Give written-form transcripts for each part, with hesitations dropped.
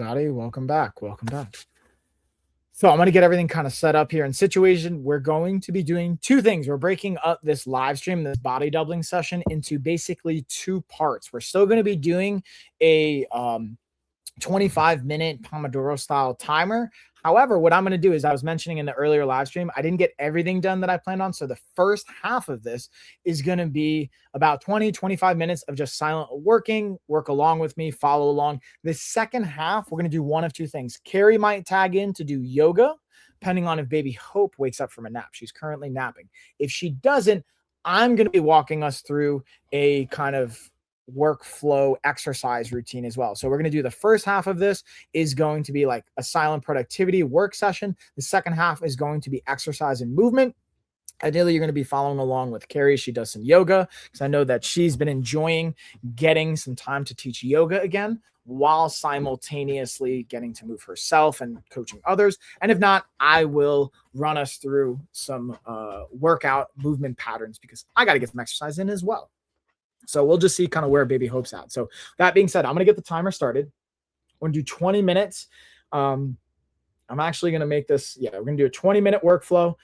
Everybody, welcome back. Welcome back. So I'm going to get everything kind of set up here in situation. We're going to be doing two things. We're breaking up this live stream, this body doubling session into basically two parts. We're still going to be doing a 25-minute Pomodoro style timer. However, what I'm going to do is I was mentioning in the earlier live stream, I didn't get everything done that I planned on. So the first half of this is going to be about 25 minutes of just silent working, work along with me, follow along. The second half, we're going to do one of two things. Carrie might tag in to do yoga, depending on if baby Hope wakes up from a nap. She's currently napping. If she doesn't, I'm going to be walking us through a kind of workflow exercise routine as well. So we're going to do the first half of this is going to be like a silent productivity work session. The second half is going to be exercise and movement. Ideally, you're going to be following along with Carrie. She does some yoga because I know that she's been enjoying getting some time to teach yoga again while simultaneously getting to move herself and coaching others. And if not, I will run us through some workout movement patterns because I got to get some exercise in as well. So we'll just see kind of where baby Hope's at. So that being said, I'm going to get the timer started. We're going to do 20 minutes. I'm actually going to make this, we're going to do a 20-minute workflow.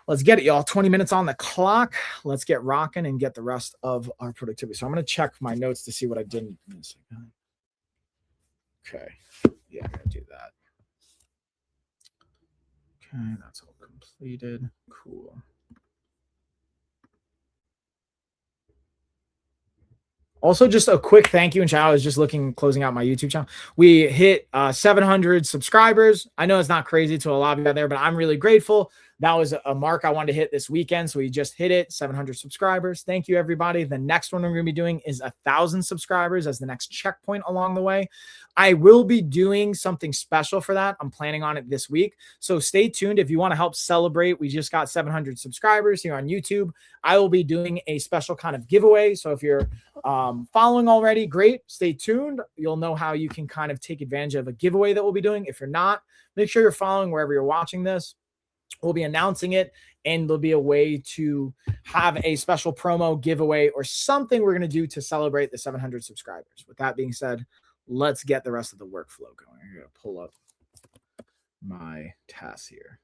Let's get it, y'all. 20 minutes on the clock. Let's get rocking and get the rest of our productivity. So I'm going to check my notes to see what I didn't miss. Okay. Yeah, I'm going to do that. Okay, that's all completed. Cool. Also, just a quick thank you and shout out. I was just closing out my YouTube channel. We hit 700 subscribers. I know it's not crazy to a lot of you out there, but I'm really grateful. That was a mark I wanted to hit this weekend. So we just hit it, 700 subscribers. Thank you, everybody. The next one we're going to be doing is 1,000 subscribers as the next checkpoint along the way. I will be doing something special for that. I'm planning on it this week. So stay tuned. If you want to help celebrate, we just got 700 subscribers here on YouTube. I will be doing a special kind of giveaway. So if you're following already, great. Stay tuned. You'll know how you can kind of take advantage of a giveaway that we'll be doing. If you're not, make sure you're following wherever you're watching this. We'll be announcing it, and there'll be a way to have a special promo giveaway or something we're going to do to celebrate the 700 subscribers. With that being said, let's get the rest of the workflow going. I'm going to pull up my tasks here.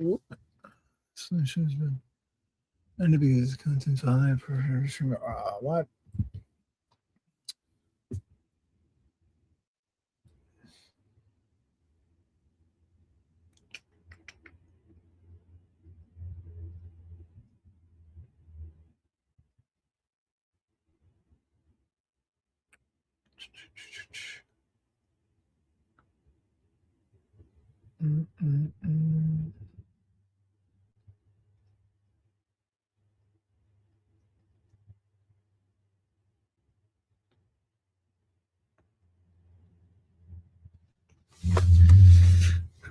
Oop. Solutions been and to be contents high for what? Mm-mm-mm.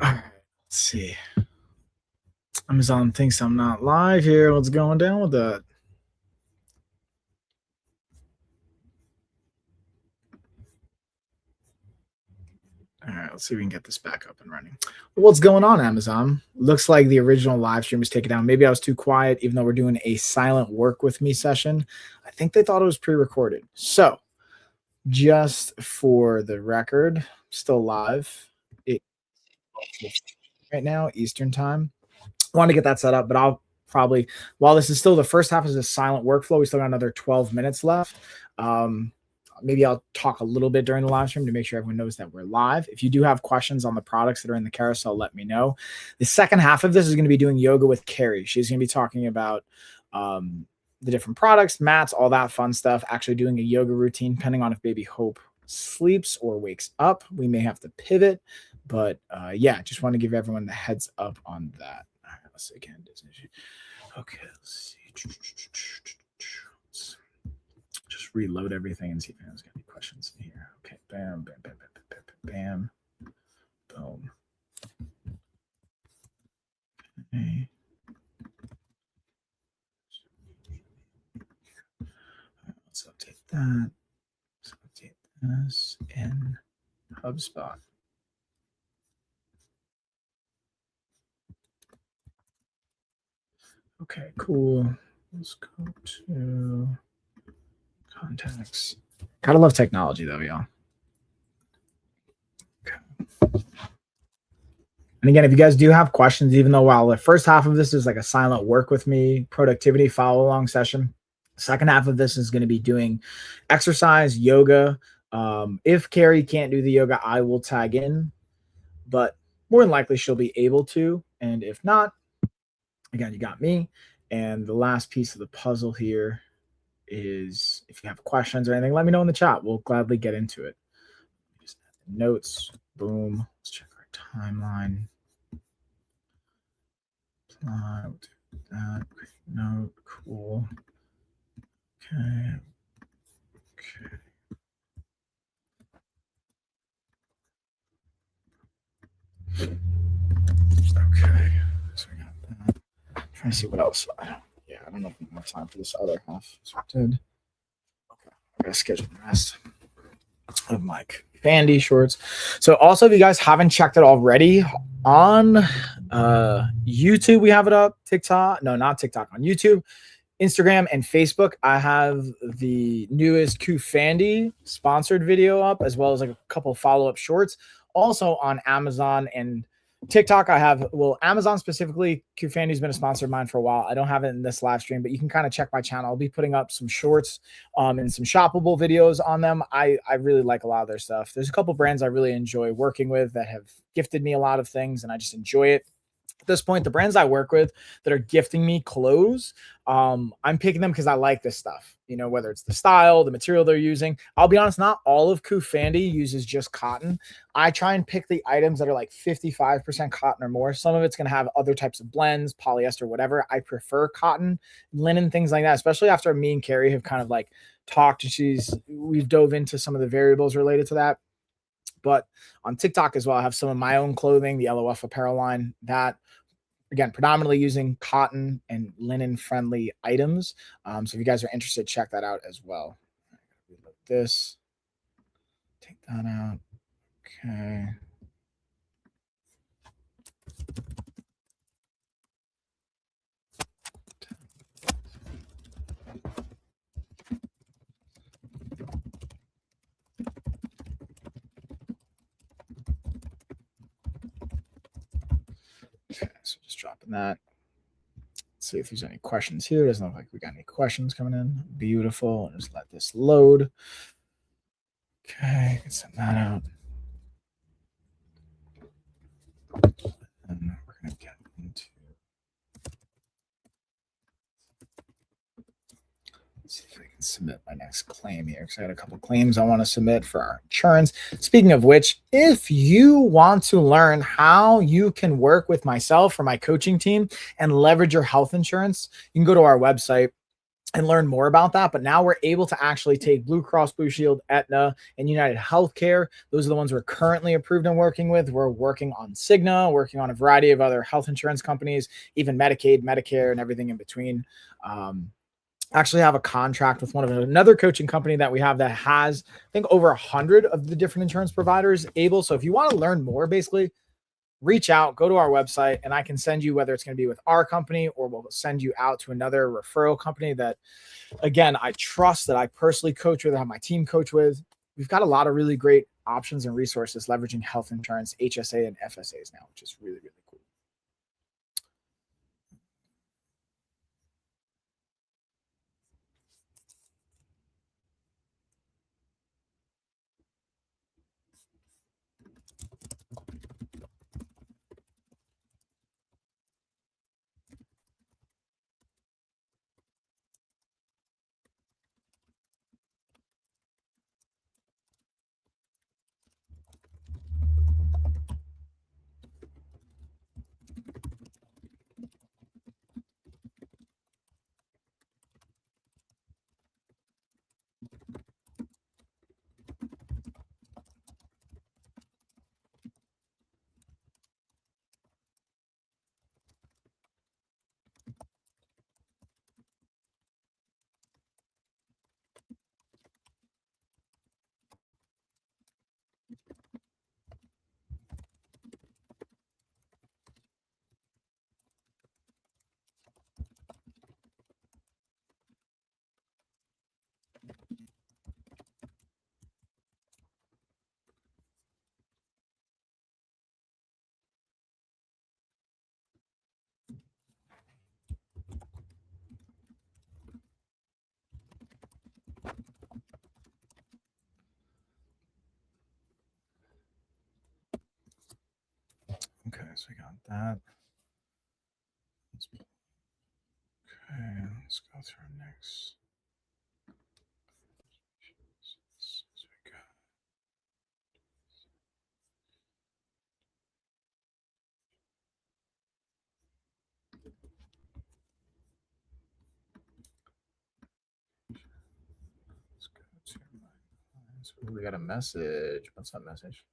All right, let's see. Amazon thinks I'm not live here. What's going down with that? All right, let's see if we can get this back up and running. What's going on, Amazon? Looks like the original live stream was taken down. Maybe I was too quiet, even though we're doing a silent work with me session. I think they thought it was pre-recorded. So, just for the record, still live. It right now, Eastern time. Want to get that set up, but I'll probably, while this is still the first half is a silent workflow, we still got another 12 minutes left. Maybe I'll talk a little bit during the live stream to make sure everyone knows that we're live. If you do have questions on the products that are in the carousel, let me know. The second half of this is going to be doing yoga with Carrie. She's going to be talking about the different products, mats, all that fun stuff, actually doing a yoga routine, depending on if baby Hope sleeps or wakes up. We may have to pivot, but yeah, just want to give everyone the heads up on that. All right, let's see again. Okay, let's see. Just reload everything and see if anyone's got any questions in here. Okay, bam, bam, bam, bam, bam, bam, boom. Okay. Let's update that. Let's update this in HubSpot. Okay, cool. Let's go to contacts. Gotta love technology though, y'all. Okay. And again, if you guys do have questions, even though while the first half of this is like a silent work with me, productivity follow along session, the second half of this is going to be doing exercise, yoga. If Carrie can't do the yoga, I will tag in, but more than likely she'll be able to. And if not, again, you got me. And the last piece of the puzzle here is if you have questions or anything, let me know in the chat. We'll gladly get into it. Just notes, boom. Let's check our timeline. That note, cool. Okay. Okay. Okay. So we got that. I'm trying to see what else. I don't know if we have time for this other half. So we did. Okay. I gotta schedule the rest of my Fandy shorts. So also, if you guys haven't checked it already, on YouTube we have it up. TikTok, no, not TikTok, on YouTube, Instagram, and Facebook, I have the newest Kufandy sponsored video up, as well as like a couple follow-up shorts. Also on Amazon and TikTok, I have, well, Amazon specifically, Kufandy's been a sponsor of mine for a while. I don't have it in this live stream, but you can kind of check my channel. I'll be putting up some shorts and some shoppable videos on them. I really like a lot of their stuff. There's a couple brands I really enjoy working with that have gifted me a lot of things, and I just enjoy it. At this point, the brands I work with that are gifting me clothes, I'm picking them because I like this stuff, you know, whether it's the style, the material they're using. I'll be honest, not all of Kufandy uses just cotton. I try and pick the items that are like 55% cotton or more. Some of it's going to have other types of blends, polyester, whatever. I prefer cotton, linen, things like that, especially after me and Carrie have kind of like talked. We've dove into some of the variables related to that. But on TikTok as well, I have some of my own clothing, the LOF apparel line, that again, predominantly using cotton and linen friendly items. So if you guys are interested, check that out as well. Reload this, take that out. Okay. Okay, so just just dropping that. Let's see if there's any questions here. Doesn't look like we got any questions coming in. Beautiful. Just let this load. Okay, send that out. And we're going to get into. Let's see if I can submit my next claim here, because I got a couple claims I want to submit for our insurance. Speaking of which, if you want to learn how you can work with myself or my coaching team and leverage your health insurance, you can go to our website and learn more about that. But now we're able to actually take Blue Cross Blue Shield, Aetna, and United Healthcare. Those are the ones we're currently approved and working with. We're working on Cigna, working on a variety of other health insurance companies, even Medicaid, Medicare, and everything in between. Actually have a contract with another coaching company that we have that has, I think, over 100 of the different insurance providers able. So if you want to learn more, basically reach out, go to our website, and I can send you, whether it's going to be with our company or we'll send you out to another referral company that, again, I trust, that I personally coach with, I have my team coach with. We've got a lot of really great options and resources leveraging health insurance, HSA and FSAs now, which is really, really cool. Okay, so we got that. Okay, let's go through next. So we got. Let's go to my. We got a message. What's that message?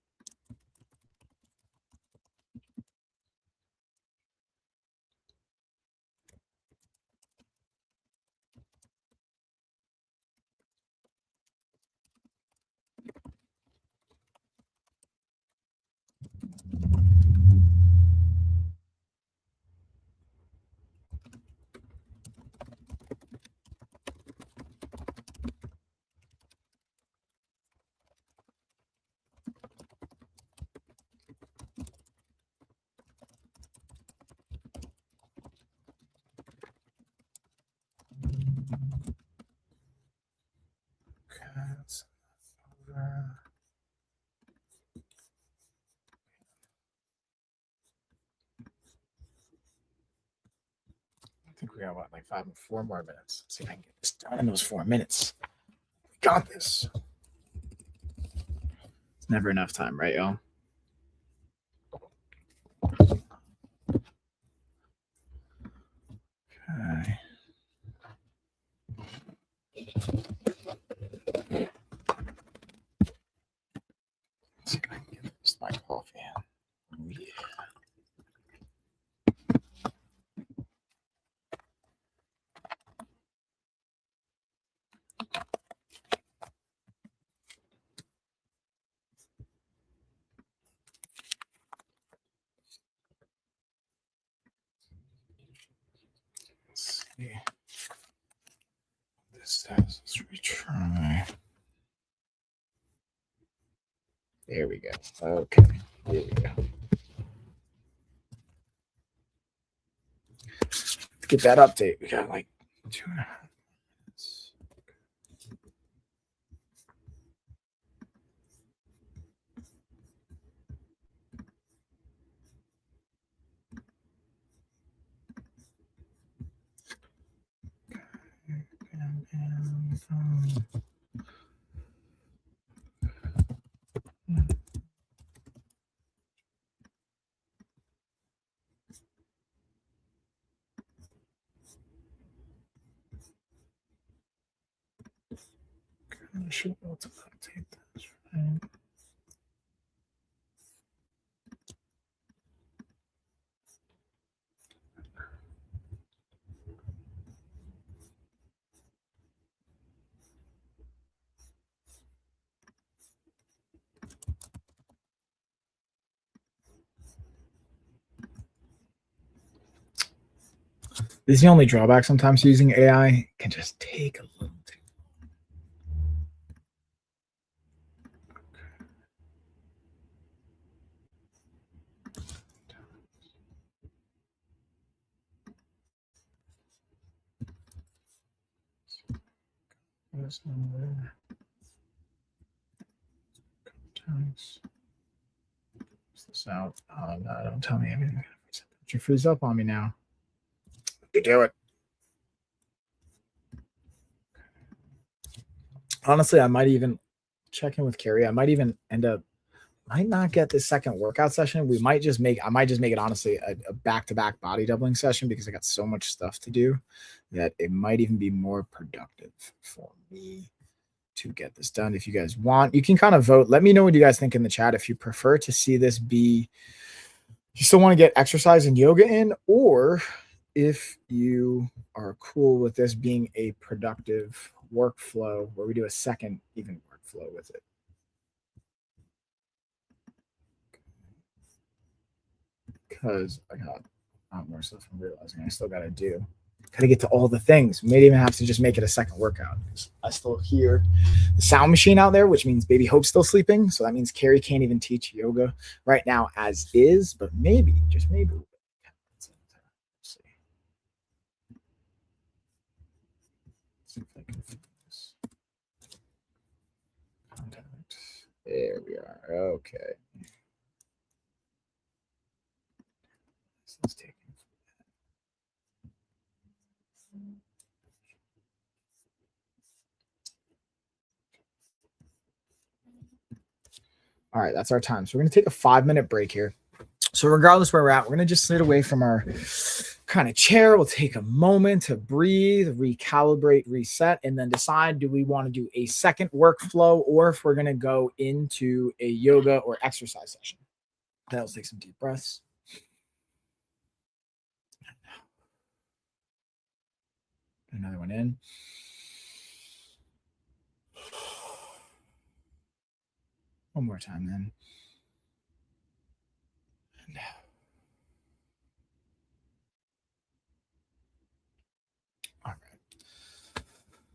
Okay, let's over. I think we got what, like 4 more minutes. Let's see if I can get this done in those 4 minutes. We got this. It's never enough time, right, y'all? Okay. Let's see if I can get this my coffee. Oh, yeah. Let's see. This says, let's retry. There we go. Okay. Here we go. get that update. We got like 2.5 minutes. I should be able to update this, right? This is the only drawback sometimes using AI. It can just take a little too long. This number. Times. This out. Oh, no, don't tell me everything. You freeze up on me now. You do it. Honestly, I might even check in with Carrie. I might even might not get this second workout session. I might just make it honestly a back-to-back body doubling session because I got so much stuff to do that it might even be more productive for me to get this done. If you guys want, you can kind of vote. Let me know what you guys think in the chat. If you prefer to see this be, you still want to get exercise and yoga in, or if you are cool with this being a productive workflow where we do a second even workflow with it. Because I got a lot more stuff I'm realizing I still got to do. Got to get to all the things. We may even have to just make it a second workout. I still hear the sound machine out there, which means Baby Hope's still sleeping. So that means Carrie can't even teach yoga right now as is, but maybe, just maybe. Let's see. Let's see if I can fit this. Contact. There we are. Okay. Let's take it. All right, that's our time. So we're going to take a 5-minute break here. So regardless where we're at, we're going to just sit away from our kind of chair. We'll take a moment to breathe, recalibrate, reset, and then decide, do we want to do a second workflow or if we're going to go into a yoga or exercise session. Okay, let's take some deep breaths. Another one in. One more time then. And out. All right.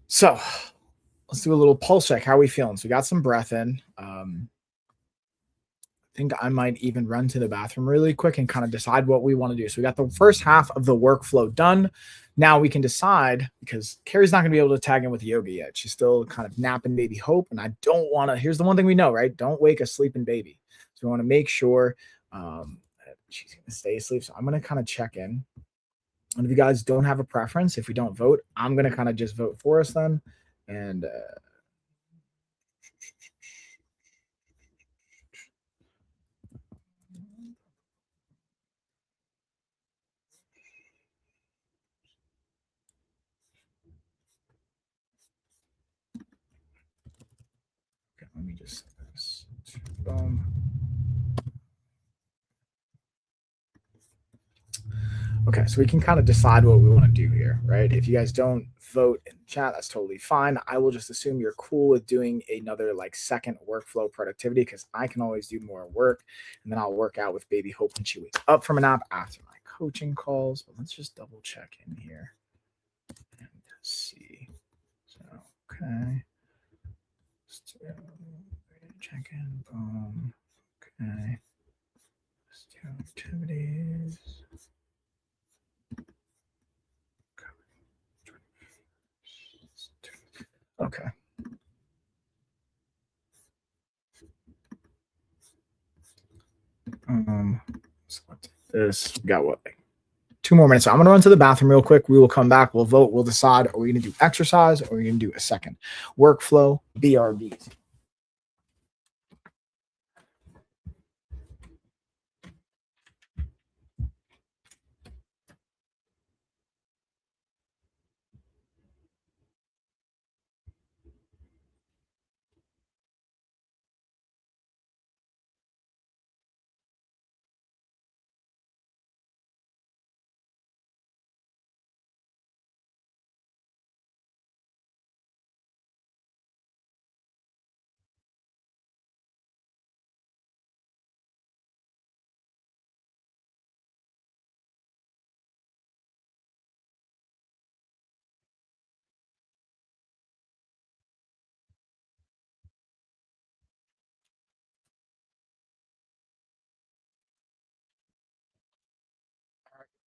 So let's do a little pulse check. How are we feeling? So we got some breath in. I think I might even run to the bathroom really quick and kind of decide what we want to do. So we got the first half of the workflow done. Now we can decide, because Carrie's not going to be able to tag in with yoga yet. She's still kind of napping Baby Hope. And I don't want to, here's the one thing we know, right? Don't wake a sleeping baby. So we want to make sure that she's going to stay asleep. So I'm going to kind of check in. And if you guys don't have a preference, if we don't vote, I'm going to kind of just vote for us then. And okay, let me just set this. Boom. Okay, so we can kind of decide what we want to do here, right? If you guys don't vote in chat, that's totally fine. I will just assume you're cool with doing another like second workflow productivity, because I can always do more work, and then I'll work out with Baby Hope when she wakes up from a nap after my coaching calls. But let's just double check in here and see. So, okay. Check in. Boom. Okay. Let's do activities. Okay. Select this. We got what? 2 more minutes. So I'm going to run to the bathroom real quick. We will come back. We'll vote. We'll decide. Are we going to do exercise or are we going to do a second workflow BRBs?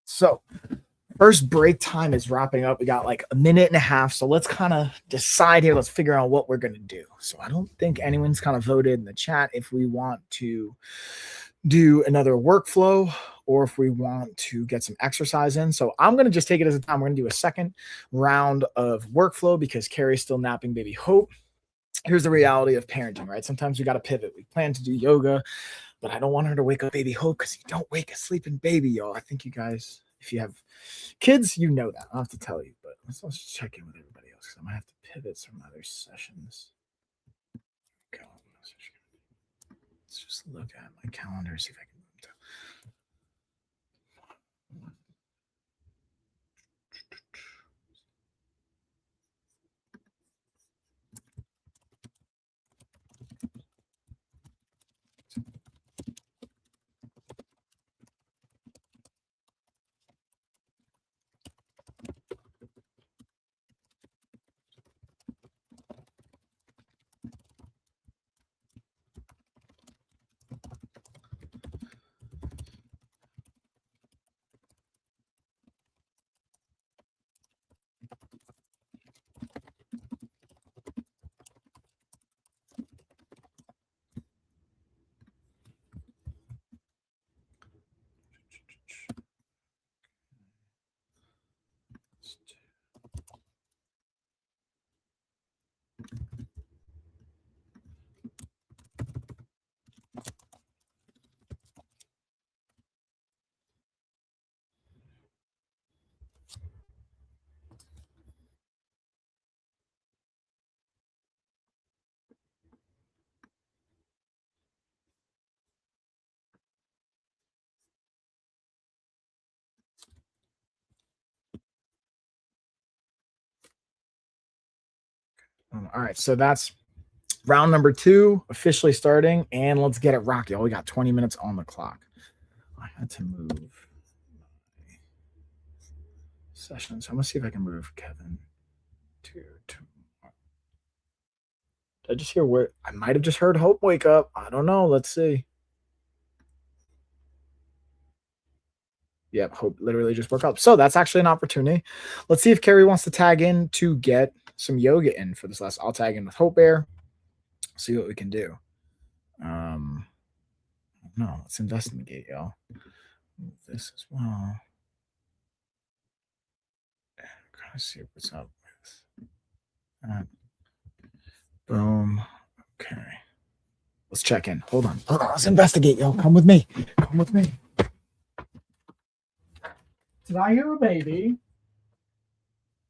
So first break time is wrapping up. We got like a minute and a half. So let's kind of decide here. Let's figure out what we're going to do. So I don't think anyone's kind of voted in the chat if we want to do another workflow or if we want to get some exercise in. So I'm going to just take it as a time. We're going to do a second round of workflow because Carrie's still napping baby Hope. Here's the reality of parenting, right? Sometimes we got to pivot. We plan to do yoga, but I don't want her to wake up baby Hope because you don't wake a sleeping baby, y'all. I think you guys, if you have kids, you know that. I don't have to tell you, but let's check in with everybody else because I might have to pivot some other sessions. Okay. Let's just look at my calendar, see if I can move to. All right, so that's round number 2 officially starting, and let's get it rocky. We got 20 minutes on the clock. I had to move my session, so I'm gonna see if I can move Kevin to tomorrow. Did I just hear where I might have just heard Hope wake up? I don't know. Let's see. Yep, Hope literally just woke up. So that's actually an opportunity. Let's see if Carrie wants to tag in to get some yoga in for this lesson. I'll tag in with Hope Bear. See what we can do. No, let's investigate, y'all. Move this as well. Kind of see what's up with that. Boom. Okay. Let's check in. Hold on. Let's investigate, y'all. Come with me. Come with me. Did I hear a baby?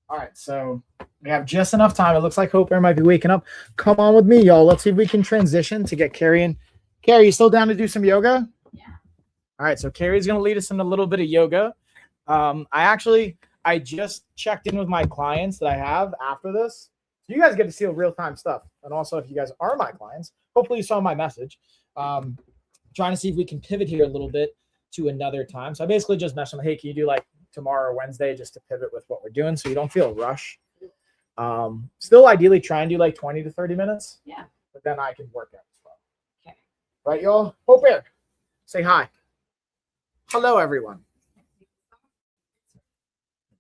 All right, so we have just enough time. It looks like Hope Bear might be waking up. Come on with me, y'all. Let's see if we can transition to get Carrie in. Carrie, you still down to do some yoga? Yeah. All right, so Carrie's going to lead us in a little bit of yoga. I just checked in with my clients that I have after this. So you guys get to see real-time stuff. And also, if you guys are my clients, hopefully you saw my message. Trying to see if we can pivot here a little bit to another time. So I basically just messaged them, hey, can you do like tomorrow or Wednesday just to pivot with what we're doing so you don't feel rushed. Still ideally try and do like 20 to 30 minutes. Yeah. But then I can work out as well. Okay. Right, y'all? Hope Bear, say hi. Hello, everyone.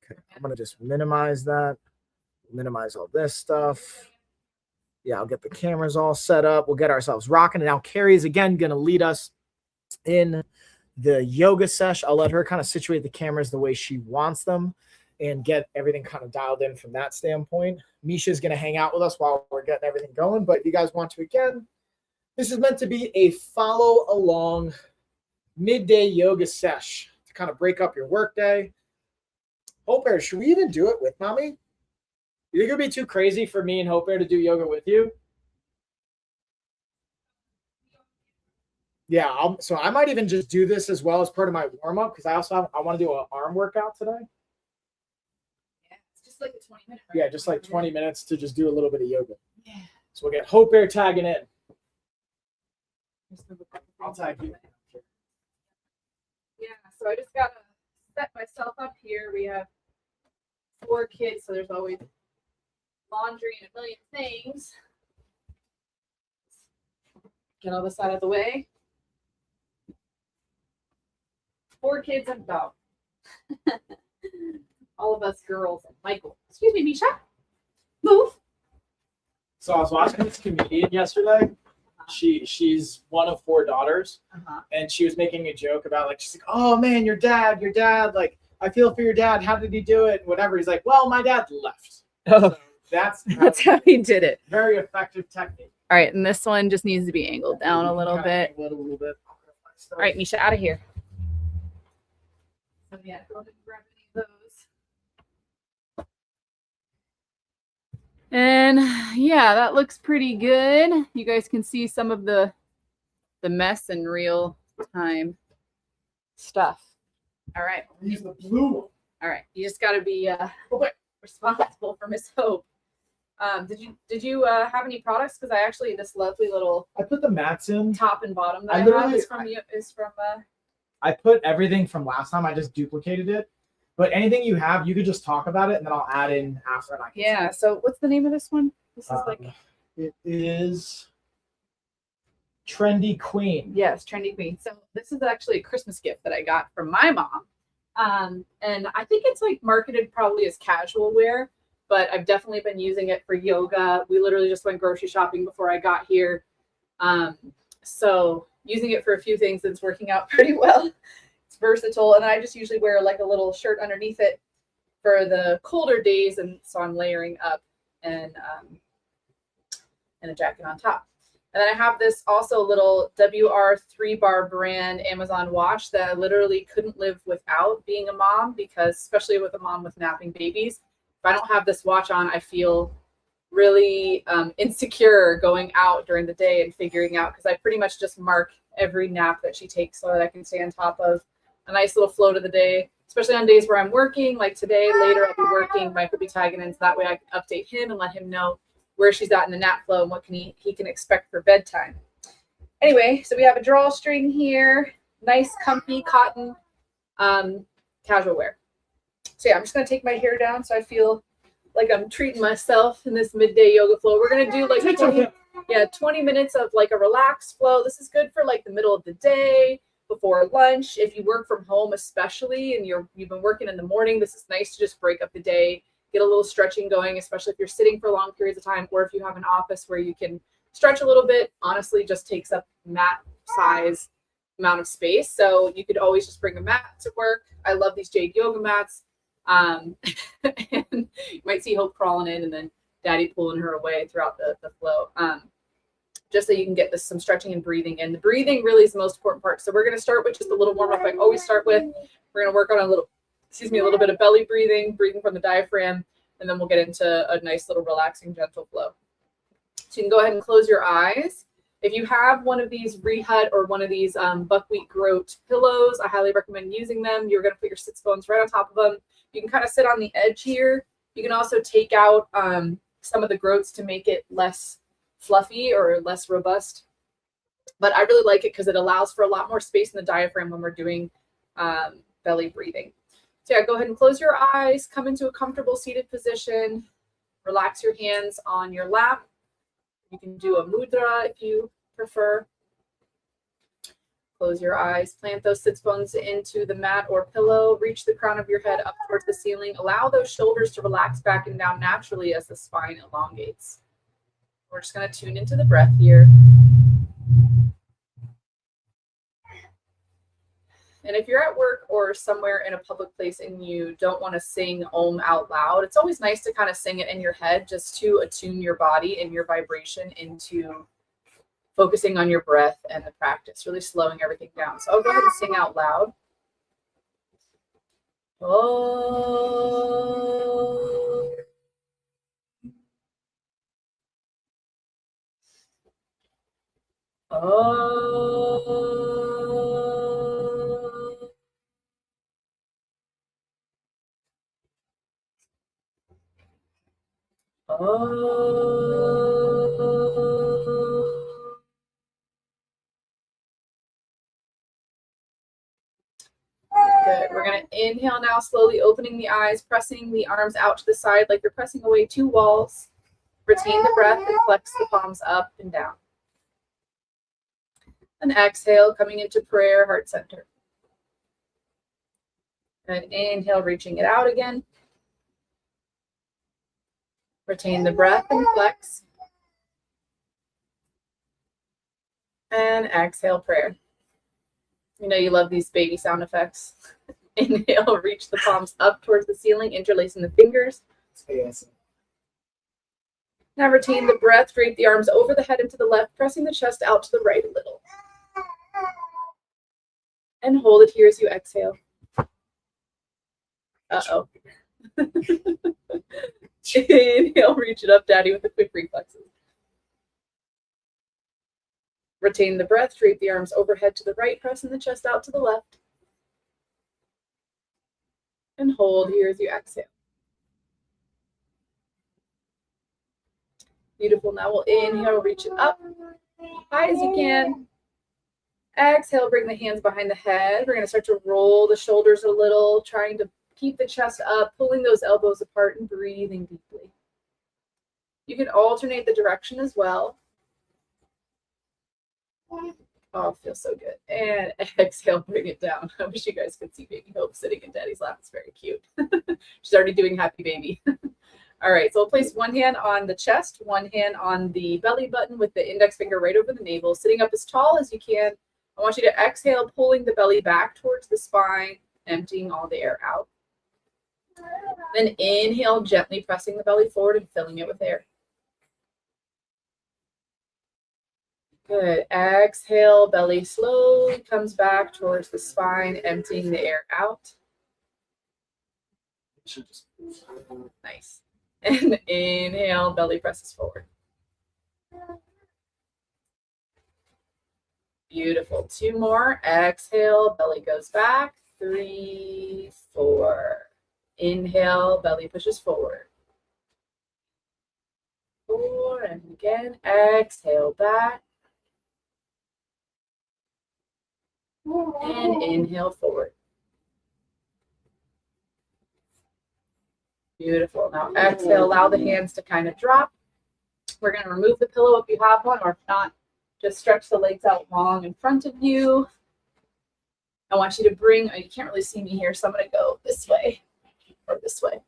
Okay, I'm going to just minimize that. Minimize all this stuff. Yeah, I'll get the cameras all set up. We'll get ourselves rocking. And now Carrie is again going to lead us in the yoga sesh. I'll let her kind of situate the cameras the way she wants them and get everything kind of dialed in from that standpoint. Misha's going to hang out with us while we're getting everything going. But if you guys want to, again, this is meant to be a follow along midday yoga sesh to kind of break up your workday. Hope Air, should we even do it with mommy? You think it'd be too crazy for me and Hope Air to do yoga with you? Yeah, so I might even just do this as well as part of my warm up because I want to do an arm workout today. Yeah, it's just like a 20 minute. Yeah, just like 20 minutes to just do a little bit of yoga. Yeah. So we'll get Hope Air tagging in. I'll tag you. Yeah, so I just gotta set myself up here. We have 4 kids, so there's always laundry and a million things. Get all this out of the way. 4 kids and a dog. All of us girls and Michael. Excuse me, Misha. Move. So I was watching this comedian yesterday. She's one of 4 daughters, and she was making a joke about like she's like, oh man, your dad, like I feel for your dad. How did he do it? And whatever. He's like, well, my dad left. So that's how he did it. Very effective technique. All right, and this one just needs to be angled down a little bit. A little bit. All right, Misha, out of here. So yeah, go ahead and grab any of those. And yeah, that looks pretty good. You guys can see some of the mess in real time stuff. All right. Use the blue one. All right. You just got to be responsible for Miss Hope. Did you have any products? Because I actually this lovely little I put the mats in top and bottom that I have is from I put everything from last time. I just duplicated it. But anything you have, you could just talk about it, and then I'll add in after. And I can yeah. So what's the name of this one? This is it is Trendy Queen. Yes, Trendy Queen. So this is actually a Christmas gift that I got from my mom. And I think it's like marketed probably as casual wear, but I've definitely been using it for yoga. We literally just went grocery shopping before I got here. So using it for a few things, it's working out pretty well. It's versatile. And I just usually wear like a little shirt underneath it for the colder days. And so I'm layering up and a jacket on top. And then I have this also little WR 3-bar brand Amazon watch that I literally couldn't live without being a mom, because especially with a mom with napping babies, if I don't have this watch on, I feel really insecure going out during the day and figuring out, because I pretty much just mark every nap that she takes so that I can stay on top of a nice little flow to the day, especially on days where I'm working. Like today, later I'll be working, Mike will be tagging in, so that way I can update him and let him know where she's at in the nap flow and what he can expect for bedtime. Anyway, so we have a drawstring here, nice comfy cotton casual wear. So yeah, I'm just gonna take my hair down so I feel like I'm treating myself in this midday yoga flow. We're gonna do like 20 minutes of like a relaxed flow. This is good for like the middle of the day, before lunch. If you work from home especially and you've been working in the morning, this is nice to just break up the day, get a little stretching going, especially if you're sitting for long periods of time, or if you have an office where you can stretch a little bit. Honestly, just takes up mat size amount of space. So you could always just bring a mat to work. I love these Jade yoga mats. And you might see Hope crawling in and then Daddy pulling her away throughout the flow. Just so you can get some stretching and breathing. And the breathing really is the most important part. So we're going to start with just a little warm up. I always start with, we're going to work on a little bit of belly breathing from the diaphragm, and then we'll get into a nice little relaxing, gentle flow. So you can go ahead and close your eyes. If you have one of these Rehut or one of these buckwheat groat pillows, I highly recommend using them. You're going to put your sits bones right on top of them. You can kind of sit on the edge here. You can also take out some of the groats to make it less fluffy or less robust. But I really like it because it allows for a lot more space in the diaphragm when we're doing belly breathing. So yeah, go ahead and close your eyes, come into a comfortable seated position, relax your hands on your lap. You can do a mudra if you prefer. Close your eyes, plant those sits bones into the mat or pillow, reach the crown of your head up towards the ceiling. Allow those shoulders to relax back and down naturally as the spine elongates. We're just going to tune into the breath here. And if you're at work or somewhere in a public place and you don't want to sing Om out loud, it's always nice to kind of sing it in your head just to attune your body and your vibration into focusing on your breath and the practice, really slowing everything down. So I'll go ahead and sing out loud. Oh. Oh. Oh. Good. We're going to inhale now, slowly opening the eyes, pressing the arms out to the side like you're pressing away two walls. Retain the breath and flex the palms up and down. And exhale, coming into prayer, heart center. And inhale, reaching it out again. Retain the breath and flex. And exhale, prayer. You know you love these baby sound effects. Inhale, reach the palms up towards the ceiling, interlacing the fingers. Now retain the breath, drape the arms over the head and to the left, pressing the chest out to the right a little. And hold it here as you exhale. Uh-oh. Inhale, reach it up, Daddy, with the quick reflexes. Retain the breath, drape the arms overhead to the right, pressing the chest out to the left. And hold here as you exhale. Beautiful. Now we'll inhale, reach it up, high as you can. Exhale, bring the hands behind the head. We're going to start to roll the shoulders a little, trying to keep the chest up, pulling those elbows apart and breathing deeply. You can alternate the direction as well. Oh, it feels so good. And exhale, bring it down. I wish you guys could see Baby Hope sitting in Daddy's lap. It's very cute. She's already doing happy baby. All right, so we'll place one hand on the chest, one hand on the belly button with the index finger right over the navel, sitting up as tall as you can. I want you to exhale, pulling the belly back towards the spine, emptying all the air out. Then inhale, gently pressing the belly forward and filling it with air. Good. Exhale, belly slowly comes back towards the spine, emptying the air out. Nice. And inhale, belly presses forward. Beautiful. Two more. Exhale, belly goes back. 3, 4. Inhale, belly pushes forward. 4, and again, exhale back. And inhale forward. Beautiful. Now exhale, allow the hands to kind of drop. We're going to remove the pillow if you have one, or if not, just stretch the legs out long in front of you. I want you to bring, you can't really see me here, so I'm going to go this way or this way.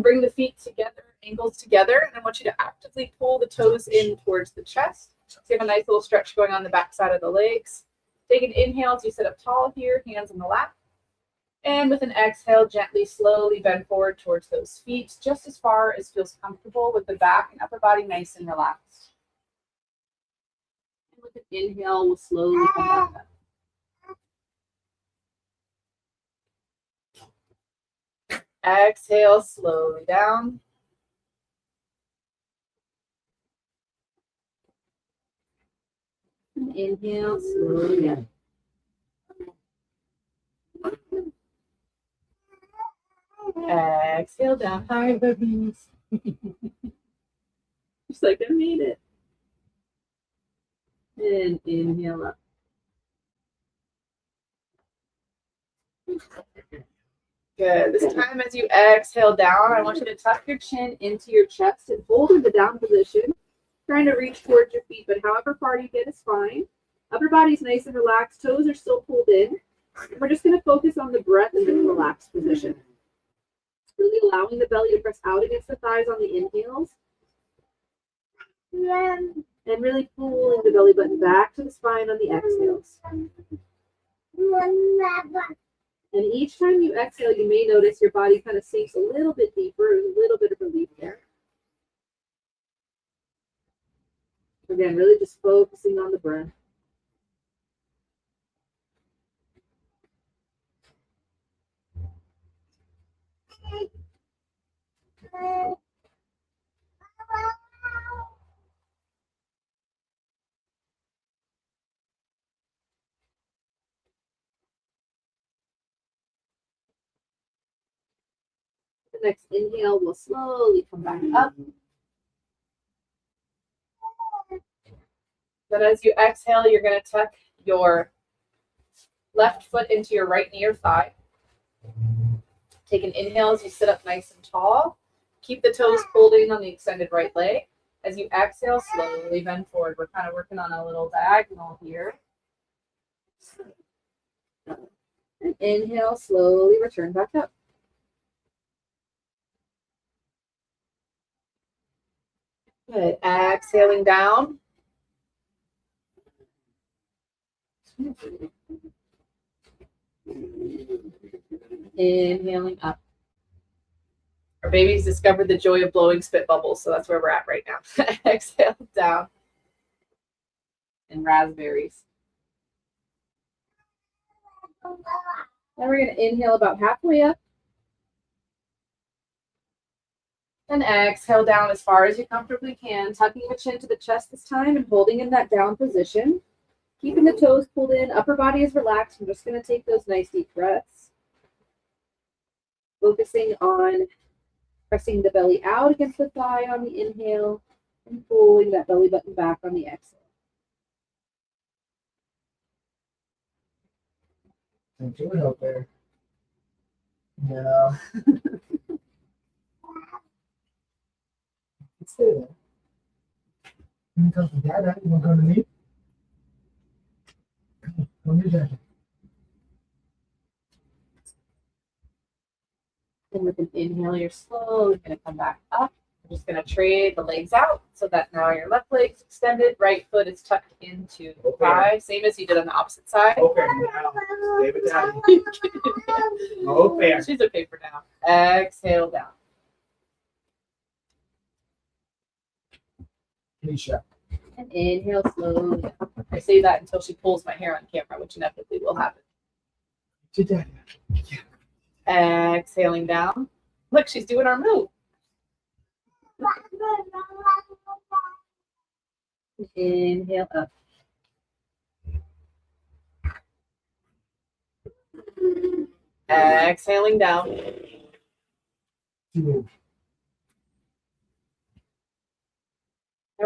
Bring the feet together, ankles together, and I want you to actively pull the toes in towards the chest. So you have a nice little stretch going on the back side of the legs. Take an inhale as you sit up tall here, hands in the lap. And with an exhale, gently, slowly bend forward towards those feet, just as far as feels comfortable with the back and upper body nice and relaxed. And with an inhale, we'll slowly come back up. Exhale, slowly down. And inhale, slowly down. Exhale down. Hi, babies. Just like I made it. And inhale up. Good. This time as you exhale down, I want you to tuck your chin into your chest and hold in the down position. Trying to reach towards your feet, but however far you get is fine. Upper body's nice and relaxed. Toes are still pulled in. We're just going to focus on the breath in this relaxed position. Really allowing the belly to press out against the thighs on the inhales. And really pulling the belly button back to the spine on the exhales. And each time you exhale, you may notice your body kind of sinks a little bit deeper. There's a little bit of relief there. Again, really just focusing on the breath. The next inhale will slowly come back up. Then as you exhale, you're going to tuck your left foot into your right knee or thigh. Take an inhale as you sit up nice and tall. Keep the toes pulled in on the extended right leg. As you exhale, slowly bend forward. We're kind of working on a little diagonal here. And inhale, slowly return back up. Good. Exhaling down. Inhaling up. Our babies discovered the joy of blowing spit bubbles, so that's where we're at right now. Exhale down. And raspberries. Now we're going to inhale about halfway up. And exhale down as far as you comfortably can, tucking the chin to the chest this time and holding in that down position. Keeping the toes pulled in, upper body is relaxed. I'm just going to take those nice deep breaths. Focusing on pressing the belly out against the thigh on the inhale and pulling that belly button back on the exhale. Don't do it out there. No. Stay there. You come to Dad, you want to come to me? Come to Dad. And with an inhale, you're slowly going to come back up. We're just going to trade the legs out so that now your left leg's extended, right foot is tucked into the thigh, same as you did on the opposite side. Okay, now, stay with Daddy. Okay. She's okay for now. Exhale down. Nisha. And inhale slowly up. I say that until she pulls my hair on camera, which inevitably will happen. To Daddy. Exhaling down. Look, she's doing our move. Inhale up. Exhaling down. Now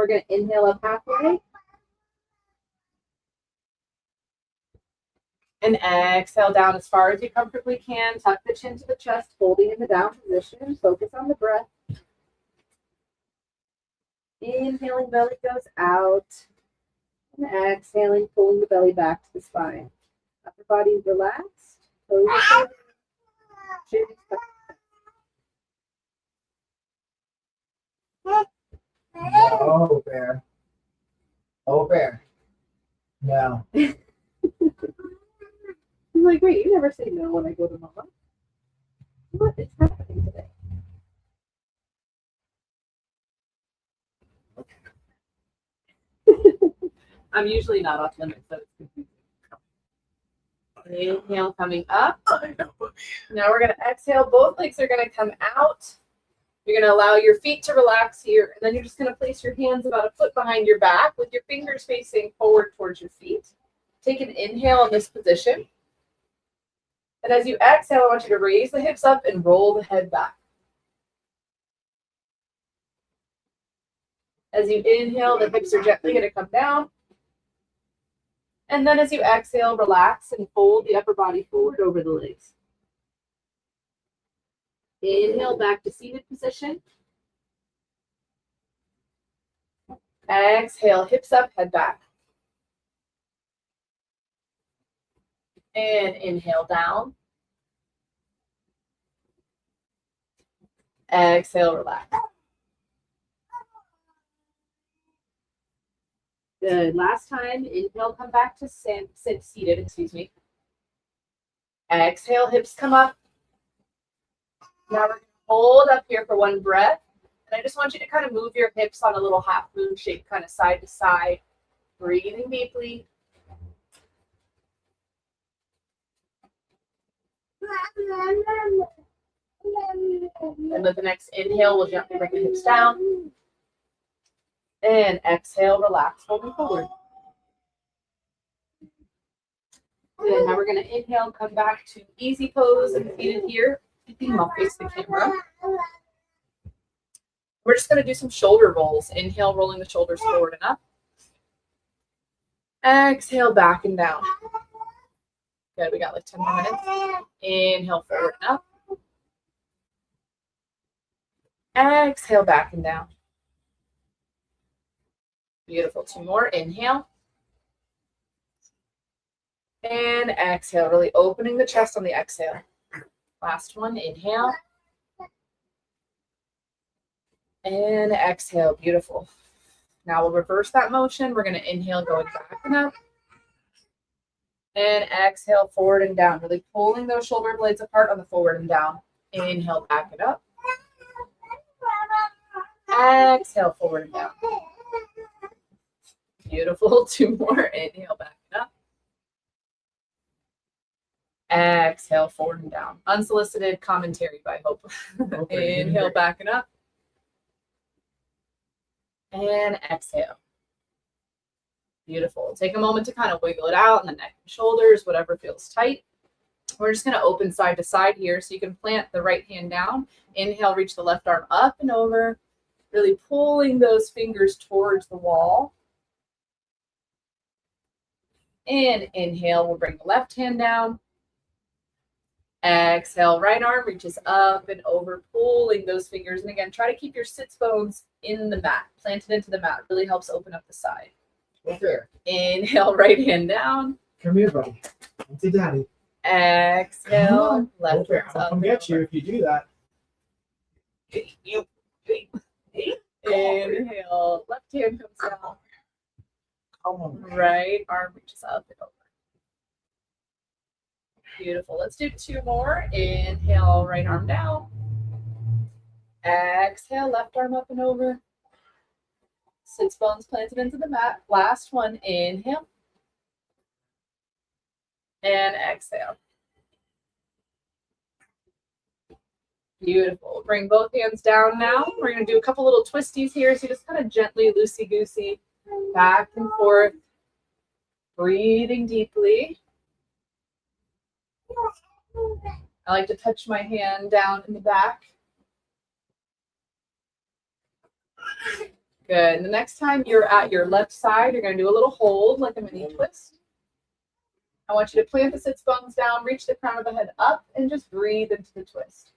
we're going to inhale up halfway. And exhale down as far as you comfortably can. Tuck the chin to the chest, holding in the down position. Focus on the breath. Inhaling, belly goes out. And exhaling, pulling the belly back to the spine. Upper body relaxed. Toes are chin is Oh, bear. Oh, bear. No. I'm like, wait, you never say no when I go to mama. What is happening today? I'm usually not off limits, so it's confusing. Inhale coming up. Now we're going to exhale. Both legs are going to come out. You're going to allow your feet to relax here, and then you're just going to place your hands about a foot behind your back with your fingers facing forward towards your feet. Take an inhale in this position. And as you exhale, I want you to raise the hips up and roll the head back. As you inhale, the hips are gently going to come down. And then as you exhale, relax and fold the upper body forward over the legs. Inhale back to seated position. Exhale, hips up, head back. And inhale down. Exhale, relax. Good. Last time, inhale, come back to sit seated, excuse me. Exhale, hips come up. Now we're going to hold up here for one breath. And I just want you to kind of move your hips on a little half moon shape, kind of side to side, breathing deeply. And with the next inhale, we'll gently bring the hips down. And exhale, relax, moving forward. Good. Now we're going to inhale, come back to easy pose and seated here. I'll face the camera. We're just going to do some shoulder rolls. Inhale, rolling the shoulders forward and up. Exhale, back and down. Good. We got like 10 more minutes. Inhale, forward and up. Exhale, back and down. Beautiful. 2 more. Inhale. And exhale, really opening the chest on the exhale. Last one. Inhale. And exhale. Beautiful. Now we'll reverse that motion. We're going to inhale, going back and up. And exhale, forward and down. Really pulling those shoulder blades apart on the forward and down. Inhale, back and up. Exhale, forward and down. Beautiful. 2 more. Inhale, back and up. Exhale, forward and down. Unsolicited commentary by Hope. Inhale, back and up. And exhale. Beautiful. Take a moment to kind of wiggle it out in the neck and shoulders, whatever feels tight. We're just going to open side to side here. So you can plant the right hand down. Inhale, reach the left arm up and over. Really pulling those fingers towards the wall. And inhale, we'll bring the left hand down. Exhale, right arm reaches up and over, pulling those fingers. And again, try to keep your sits bones in the mat, planted into the mat. Really helps open up the side. Okay. Inhale, right hand down. Come here, buddy. Come to daddy. Exhale, left Over. hand I'll up. come get you if you do that. Inhale, left hand comes down. Come on. Right arm reaches up and over. Beautiful. Let's do 2 more. Inhale, right arm down. Exhale, left arm up and over. Sits bones planted into the mat. Last one. Inhale. And exhale. Beautiful. Bring both hands down now. We're going to do a couple little twisties here. So just kind of gently, loosey-goosey, back and forth. Breathing deeply. I like to touch my hand down in the back. Good. And the next time you're at your left side, you're going to do a little hold, like a mini twist. I want you to plant the sits bones down, reach the crown of the head up, and just breathe into the twist.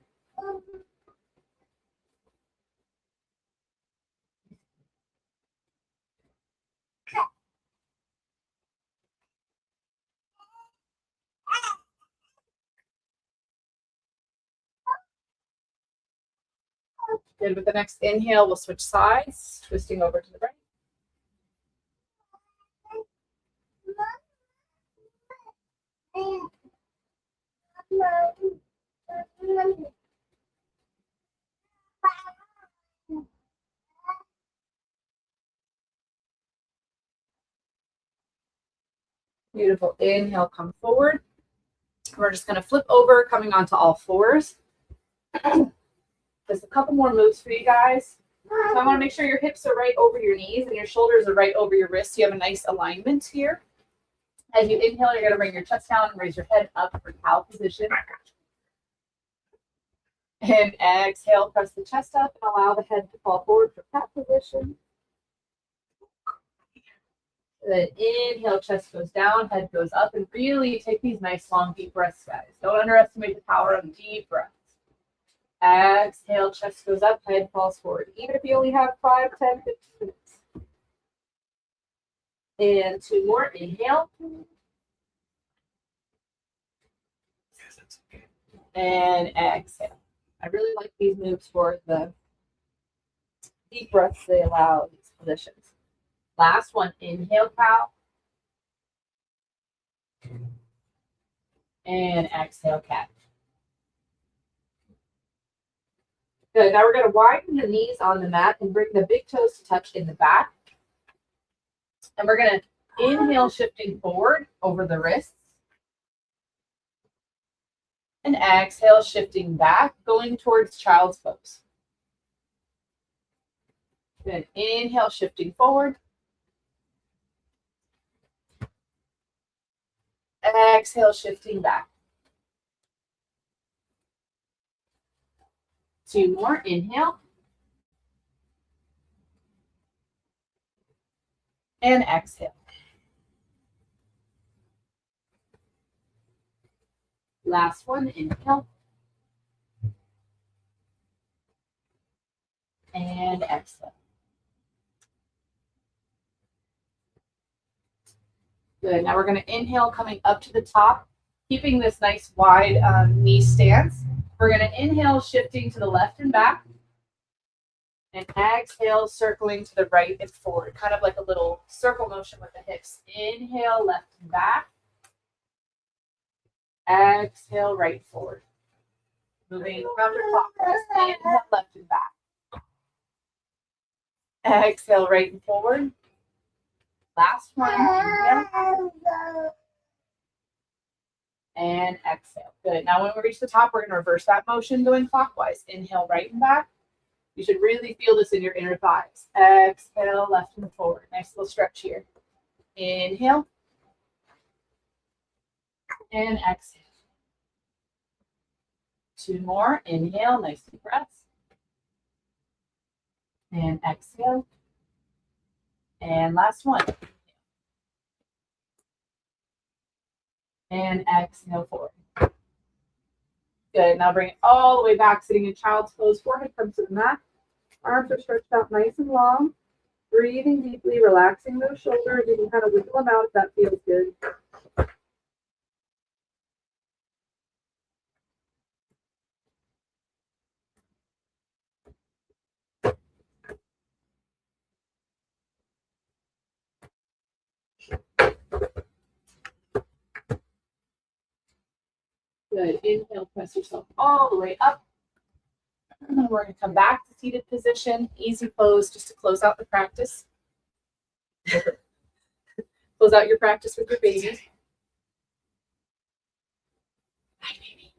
Good. With the next inhale, we'll switch sides, twisting over to the right. Beautiful. Inhale, come forward. We're just going to flip over, coming onto all fours. There's a couple more moves for you guys. So I want to make sure your hips are right over your knees and your shoulders are right over your wrists. You have a nice alignment here. As you inhale, you're going to bring your chest down and raise your head up for cow position. And exhale, press the chest up and allow the head to fall forward for cat position. Then inhale, chest goes down, head goes up, and really take these nice long deep breaths, guys. Don't underestimate the power of deep breaths. Exhale, chest goes up, head falls forward. Even if you only have 5, 10, 15 minutes. And 2 more. Inhale. And exhale. I really like these moves for the deep breaths they allow in these positions. Last one, inhale, cow. And exhale, cat. Good. Now we're going to widen the knees on the mat and bring the big toes to touch in the back. And we're going to inhale, shifting forward over the wrists. And exhale, shifting back, going towards child's pose. Then inhale, shifting forward. Exhale, shifting back. 2 more. Inhale. And exhale. Last one. Inhale. And exhale. Good. Now we're going to inhale, coming up to the top, keeping this nice wide knee stance. We're going to inhale, shifting to the left and back. And exhale, circling to the right and forward, kind of like a little circle motion with the hips. Inhale, left and back. Exhale, right forward. Moving counterclockwise. Inhale, left and back. Exhale, right and forward. Last one. Inhale. And exhale. Good. Now when we reach the top, we're going to reverse that motion going clockwise. Inhale, right and back. You should really feel this in your inner thighs. Exhale, left and forward. Nice little stretch here. Inhale. And exhale. 2 more. Inhale, nice deep breaths. And exhale. And last one. And exhale forward. Good. Now bring it all the way back, sitting in child's pose. Forehead comes to the mat. Arms are stretched out nice and long. Breathing deeply, relaxing those shoulders. You can kind of wiggle them out if that feels good. Good. Inhale, press yourself all the way up. And then we're going to come back to seated position. Easy pose just to close out the practice. Close out your practice with your baby. Hi, baby.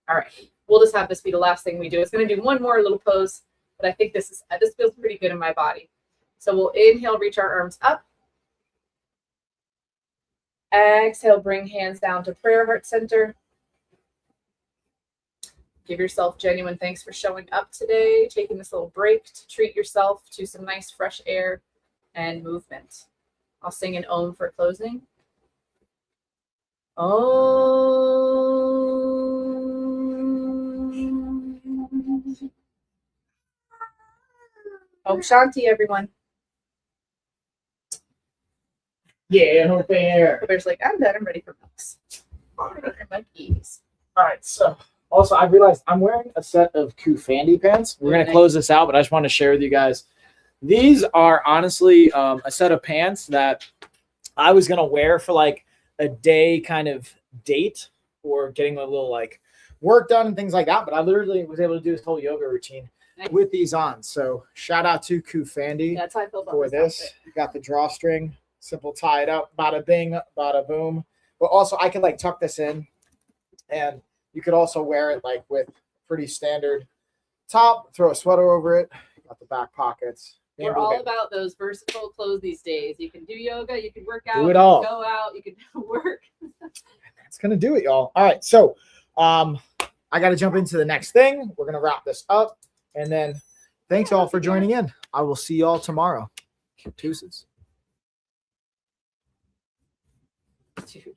All right. We'll just have this be the last thing we do. It's going to do one more little pose, but I think this feels pretty good in my body. So we'll inhale, reach our arms up. Exhale, bring hands down to prayer heart center. Give yourself genuine thanks for showing up today, taking this little break to treat yourself to some nice fresh air and movement. I'll sing an Om for closing. Om. Om Shanti, everyone. Yeah, Hope Bear. Hope Bear's like, I'm done. I'm ready for milks. I'm ready for monkeys. All right, so also I realized I'm wearing a set of Kufandi pants. We're going to close this out, but I just want to share with you guys. These are honestly a set of pants that I was going to wear for like a day kind of date or getting a little like work done and things like that. But I literally was able to do this whole yoga routine with these on. So shout out to Kufandi That's how I feel about for this. You got the drawstring, simple tie it up, bada bing, bada boom. But also I can like tuck this in, and you could also wear it like with pretty standard top, throw a sweater over it. Got the back pockets. We're all about those versatile clothes these days. You can do yoga, you can work out, do it all. You can go out, you can work. That's gonna do it, y'all. All right, so I got to jump into the next thing. We're gonna wrap this up, and then thanks all for joining in. I will see y'all tomorrow. Deuces. Dude.